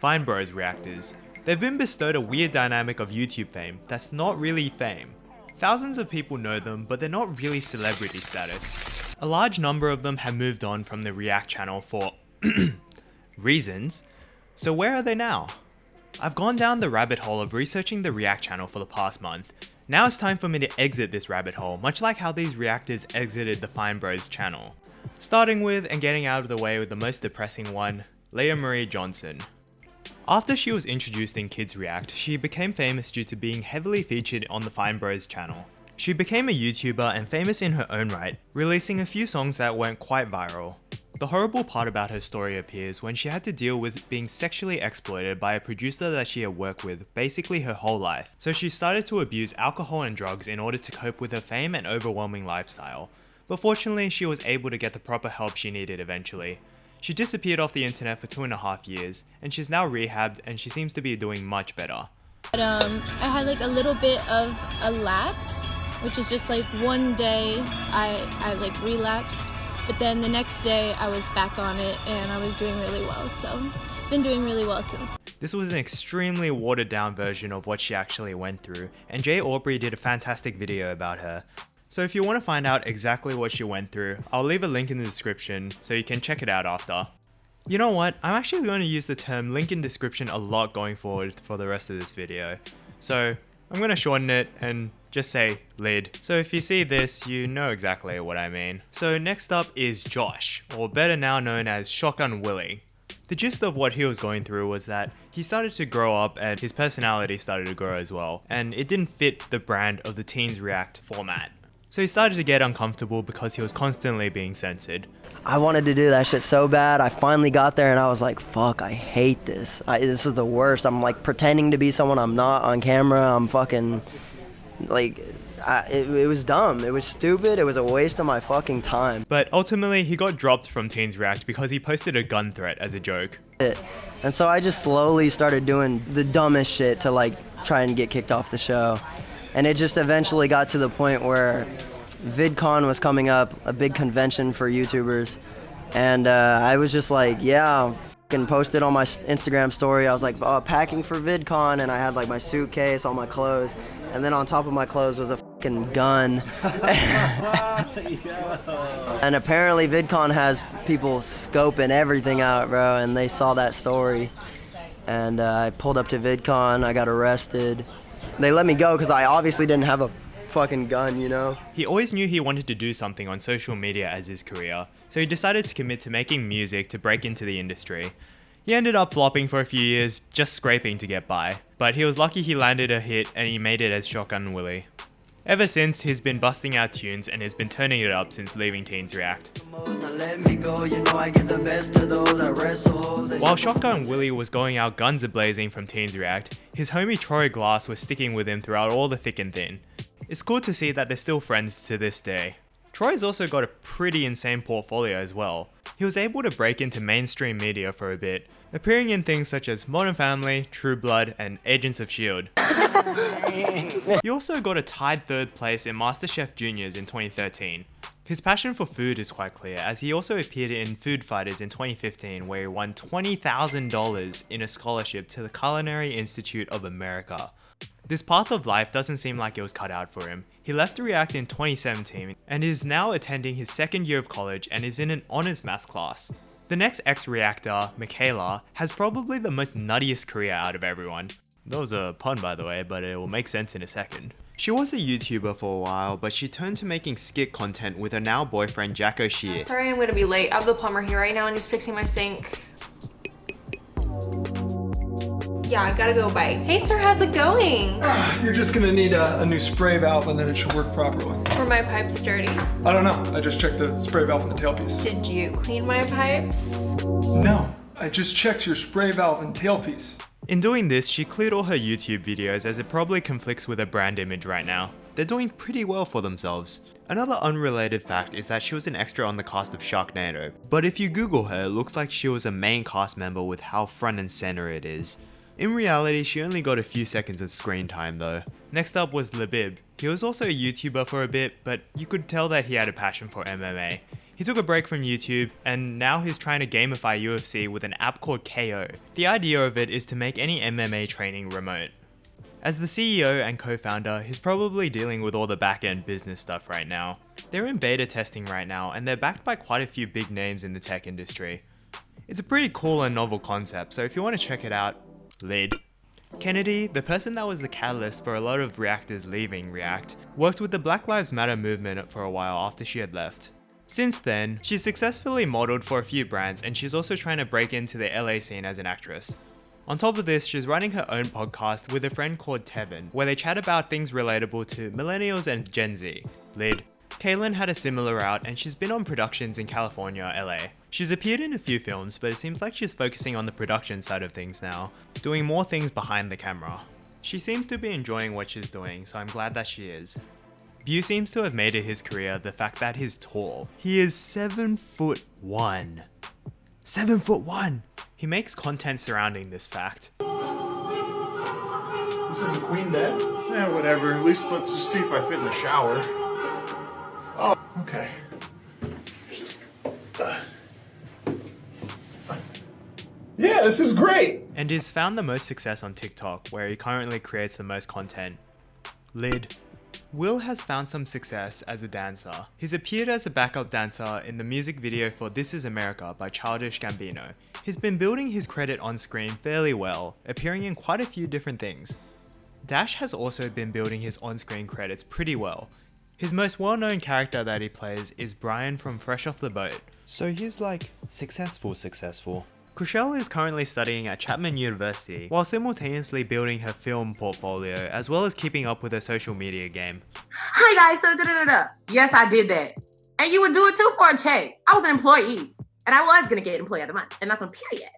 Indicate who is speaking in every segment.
Speaker 1: Fine Bros Reactors. They've been bestowed a weird dynamic of YouTube fame that's not really fame. Thousands of people know them, but they're not really celebrity status. A large number of them have moved on from the React channel for reasons. So where are they now? I've gone down the rabbit hole of researching the React channel for the past month. Now it's time for me to exit this rabbit hole, much like how these reactors exited the Fine Bros channel. Starting with and getting out of the way with the most depressing one, Lia Marie Johnson. After she was introduced in Kids React, she became famous due to being heavily featured on the Fine Bros channel. She became a YouTuber and famous in her own right, releasing a few songs that went quite viral. The horrible part about her story appears when she had to deal with being sexually exploited by a producer that she had worked with basically her whole life. So she started to abuse alcohol and drugs in order to cope with her fame and overwhelming lifestyle. But fortunately, she was able to get the proper help she needed eventually. She disappeared off the internet for 2.5 years, and she's now rehabbed and she seems to be doing much better.
Speaker 2: But, I had like a little bit of a lapse, which is just like one day I like relapsed, but then the next day I was back on it and I was doing really well, so been doing really well since.
Speaker 1: This was an extremely watered down version of what she actually went through, and Jay Aubrey did a fantastic video about her. So if you want to find out exactly what she went through, I'll leave a link in the description so you can check it out after. You know what, I'm actually going to use the term link in description a lot going forward for the rest of this video. So I'm going to shorten it and just say lid. So if you see this, you know exactly what I mean. So next up is Josh, or better now known as Shotgun Willy. The gist of what he was going through was that he started to grow up and his personality started to grow as well, and it didn't fit the brand of the Teens React format. So he started to get uncomfortable because he was constantly being censored.
Speaker 3: I wanted to do that shit so bad. I finally got there and I was like, fuck, I hate this. This is the worst. I'm like pretending to be someone I'm not on camera. I'm fucking, like, it was dumb. It was stupid. It was a waste of my fucking time.
Speaker 1: But ultimately, he got dropped from Teens React because he posted a gun threat as a joke.
Speaker 3: And so I just slowly started doing the dumbest shit to like try and get kicked off the show. And it just eventually got to the point where VidCon was coming up, a big convention for YouTubers. And I was just like, yeah, and posted on my Instagram story. I was like, oh, packing for VidCon, and I had like my suitcase, all my clothes. And then on top of my clothes was a fucking gun. And apparently VidCon has people scoping everything out, bro, and they saw that story. And I pulled up to VidCon, I got arrested. They let me go because I obviously didn't have a fucking gun, you know?
Speaker 1: He always knew he wanted to do something on social media as his career, so he decided to commit to making music to break into the industry. He ended up flopping for a few years, just scraping to get by, but he was lucky he landed a hit and he made it as Shotgun Willy. Ever since, he's been busting out tunes and has been turning it up since leaving Teens React. While Shotgun Willy was going out guns a-blazing from Teens React, his homie Troy Glass was sticking with him throughout all the thick and thin. It's cool to see that they're still friends to this day. Troy's also got a pretty insane portfolio as well. He was able to break into mainstream media for a bit, appearing in things such as Modern Family, True Blood, and Agents of S.H.I.E.L.D. He also got a tied third place in MasterChef Juniors in 2013. His passion for food is quite clear, as he also appeared in Food Fighters in 2015 where he won $20,000 in a scholarship to the Culinary Institute of America. This path of life doesn't seem like it was cut out for him. He left React in 2017 and is now attending his second year of college and is in an honors maths class. The next ex-reactor, Mikaela, has probably the most nuttiest career out of everyone. That was a pun by the way, but it will make sense in a second. She was a YouTuber for a while, but she turned to making skit content with her now boyfriend Jack O'Shea.
Speaker 4: Sorry I'm gonna be late. I have the plumber here right now and he's fixing my sink. Yeah, I gotta go, bye. Hey sir, how's it going?
Speaker 5: You're just gonna need a new spray valve and then it should work properly.
Speaker 4: Were my pipes dirty?
Speaker 5: I don't know, I just checked the spray valve and the tailpiece.
Speaker 4: Did you clean my pipes?
Speaker 5: No, I just checked your spray valve and tailpiece.
Speaker 1: In doing this, she cleared all her YouTube videos as it probably conflicts with her brand image right now. They're doing pretty well for themselves. Another unrelated fact is that she was an extra on the cast of Sharknado, but if you Google her, it looks like she was a main cast member with how front and center it is. In reality, she only got a few seconds of screen time though. Next up was Labib. He was also a YouTuber for a bit, but you could tell that he had a passion for MMA. He took a break from YouTube, and now he's trying to gamify UFC with an app called KO. The idea of it is to make any MMA training remote. As the CEO and co-founder, he's probably dealing with all the back-end business stuff right now. They're in beta testing right now, and they're backed by quite a few big names in the tech industry. It's a pretty cool and novel concept, so if you want to check it out, lid. Kennedy, the person that was the catalyst for a lot of Reactors leaving React, worked with the Black Lives Matter movement for a while after she had left. Since then, she's successfully modeled for a few brands, and she's also trying to break into the LA scene as an actress. On top of this, she's running her own podcast with a friend called Tevin, where they chat about things relatable to millennials and Gen Z. Lid. Kaylin had a similar route, and she's been on productions in California, LA. She's appeared in a few films, but it seems like she's focusing on the production side of things now, doing more things behind the camera. She seems to be enjoying what she's doing, so I'm glad that she is. Bew seems to have made it his career the fact that he's tall. He is 7'1". 7'1". He makes content surrounding this fact.
Speaker 6: This is a queen bed? Yeah, whatever. At least let's just see if I fit in the shower. Oh, okay. Yeah, this is great!
Speaker 1: And he's found the most success on TikTok, where he currently creates the most content. Lid. Will has found some success as a dancer. He's appeared as a backup dancer in the music video for This Is America by Childish Gambino. He's been building his credit on screen fairly well, appearing in quite a few different things. Dash has also been building his on-screen credits pretty well. His most well-known character that he plays is Brian from Fresh Off the Boat. So he's like, successful. Chriselle is currently studying at Chapman University while simultaneously building her film portfolio as well as keeping up with her social media game.
Speaker 7: Hi guys, so yes, I did that. And you would do it too for a check. I was an employee and I was gonna get employee of the month and that's on period.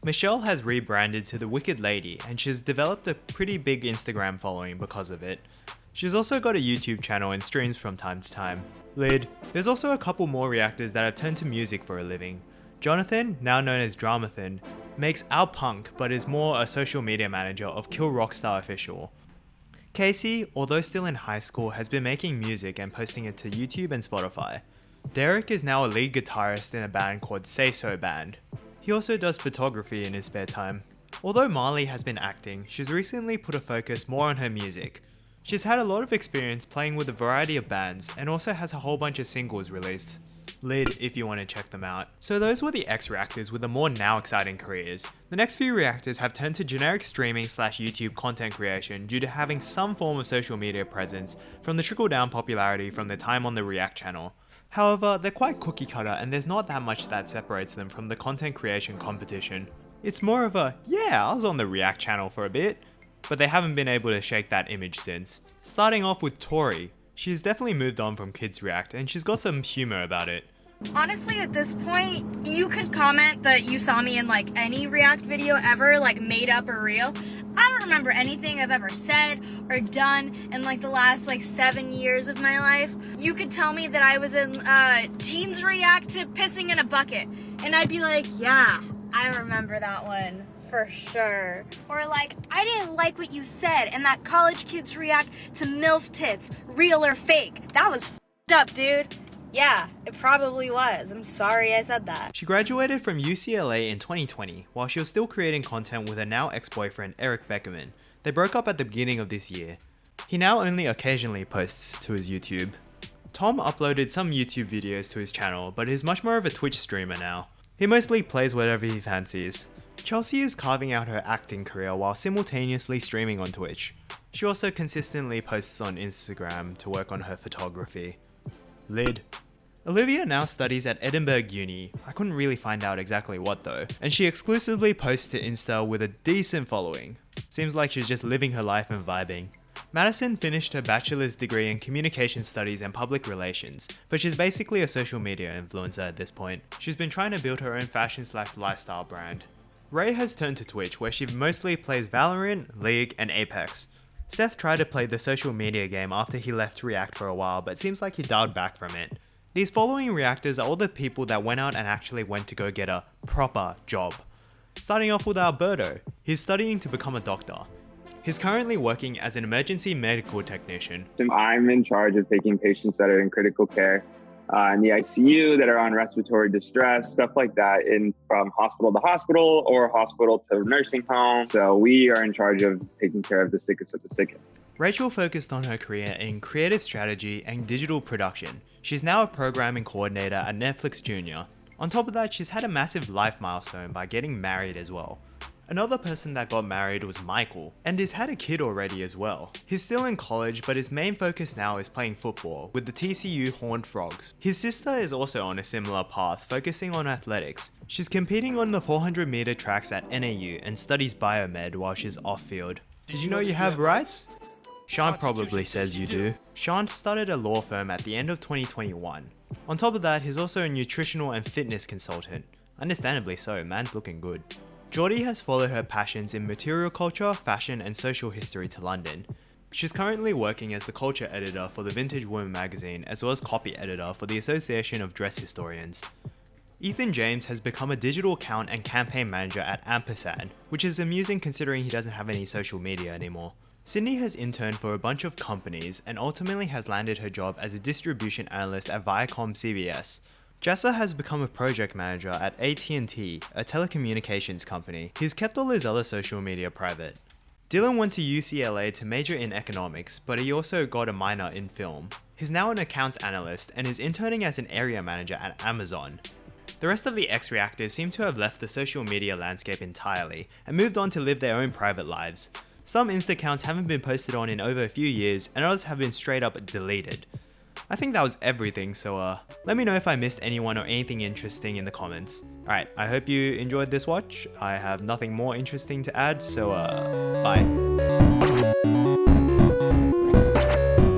Speaker 1: Michelle has rebranded to the Wicked Lady and she's developed a pretty big Instagram following because of it. She's also got a YouTube channel and streams from time to time. Lid. There's also a couple more reactors that have turned to music for a living. Jonathan, now known as Dramathan, makes Our Punk but is more a social media manager of Kill Rockstar Official. Casey, although still in high school, has been making music and posting it to YouTube and Spotify. Derek is now a lead guitarist in a band called Say So Band. He also does photography in his spare time. Although Marley has been acting, she's recently put a focus more on her music. She's had a lot of experience playing with a variety of bands and also has a whole bunch of singles released. Lid if you want to check them out. So those were the ex-reactors with the more now exciting careers. The next few reactors have turned to generic streaming / YouTube content creation due to having some form of social media presence from the trickle-down popularity from their time on the React channel. However, they're quite cookie cutter and there's not that much that separates them from the content creation competition. It's more of a, yeah, I was on the React channel for a bit, but they haven't been able to shake that image since. Starting off with Tori. She's definitely moved on from Kids React and she's got some humor about it.
Speaker 8: Honestly, at this point, you could comment that you saw me in like any React video ever, like made up or real. I don't remember anything I've ever said or done in like the last like 7 years of my life. You could tell me that I was in Teens React to pissing in a bucket and I'd be like, yeah, I remember that one. For sure. Or like, I didn't like what you said and that college kids react to MILF tits, real or fake. That was f***ed up, dude. Yeah, it probably was. I'm sorry I said that.
Speaker 1: She graduated from UCLA in 2020 while she was still creating content with her now ex-boyfriend Eric Beckerman. They broke up at the beginning of this year. He now only occasionally posts to his YouTube. Tom uploaded some YouTube videos to his channel, but is much more of a Twitch streamer now. He mostly plays whatever he fancies. Chelsea is carving out her acting career while simultaneously streaming on Twitch. She also consistently posts on Instagram to work on her photography. Lid. Olivia now studies at Edinburgh Uni, I couldn't really find out exactly what though, and she exclusively posts to Insta with a decent following. Seems like she's just living her life and vibing. Madison finished her bachelor's degree in communication studies and public relations, but she's basically a social media influencer at this point. She's been trying to build her own fashion/lifestyle brand. Ray has turned to Twitch where she mostly plays Valorant, League, and Apex. Seth tried to play the social media game after he left React for a while, but seems like he dialed back from it. These following reactors are all the people that went out and actually went to go get a proper job. Starting off with Alberto, he's studying to become a doctor. He's currently working as an emergency medical technician.
Speaker 9: I'm in charge of taking patients that are in critical care in the ICU, that are on respiratory distress, stuff like that, from hospital to hospital or hospital to nursing home. So we are in charge of taking care of the sickest of the sickest.
Speaker 1: Rachel focused on her career in creative strategy and digital production. She's now a programming coordinator at Netflix Junior. On top of that, she's had a massive life milestone by getting married as well. Another person that got married was Michael, and he's had a kid already as well. He's still in college, but his main focus now is playing football with the TCU Horned Frogs. His sister is also on a similar path, focusing on athletics. She's competing on the 400 meter tracks at NAU and studies biomed while she's off field. Did you know you have rights? Sean probably says you do. Sean started a law firm at the end of 2021. On top of that, he's also a nutritional and fitness consultant. Understandably so, man's looking good. Geordie has followed her passions in material culture, fashion and social history to London. She's currently working as the culture editor for the Vintage Woman magazine as well as copy editor for the Association of Dress Historians. Ethan James has become a digital account and campaign manager at Ampersand, which is amusing considering he doesn't have any social media anymore. Sydney has interned for a bunch of companies and ultimately has landed her job as a distribution analyst at Viacom CBS. Jessa has become a project manager at AT&T, a telecommunications company. He's kept all his other social media private. Dylan went to UCLA to major in economics, but he also got a minor in film. He's now an accounts analyst and is interning as an area manager at Amazon. The rest of the ex-Reactors seem to have left the social media landscape entirely and moved on to live their own private lives. Some Insta accounts haven't been posted on in over a few years and others have been straight up deleted. I think that was everything, so let me know if I missed anyone or anything interesting in the comments. Alright, I hope you enjoyed this watch. I have nothing more interesting to add, so bye.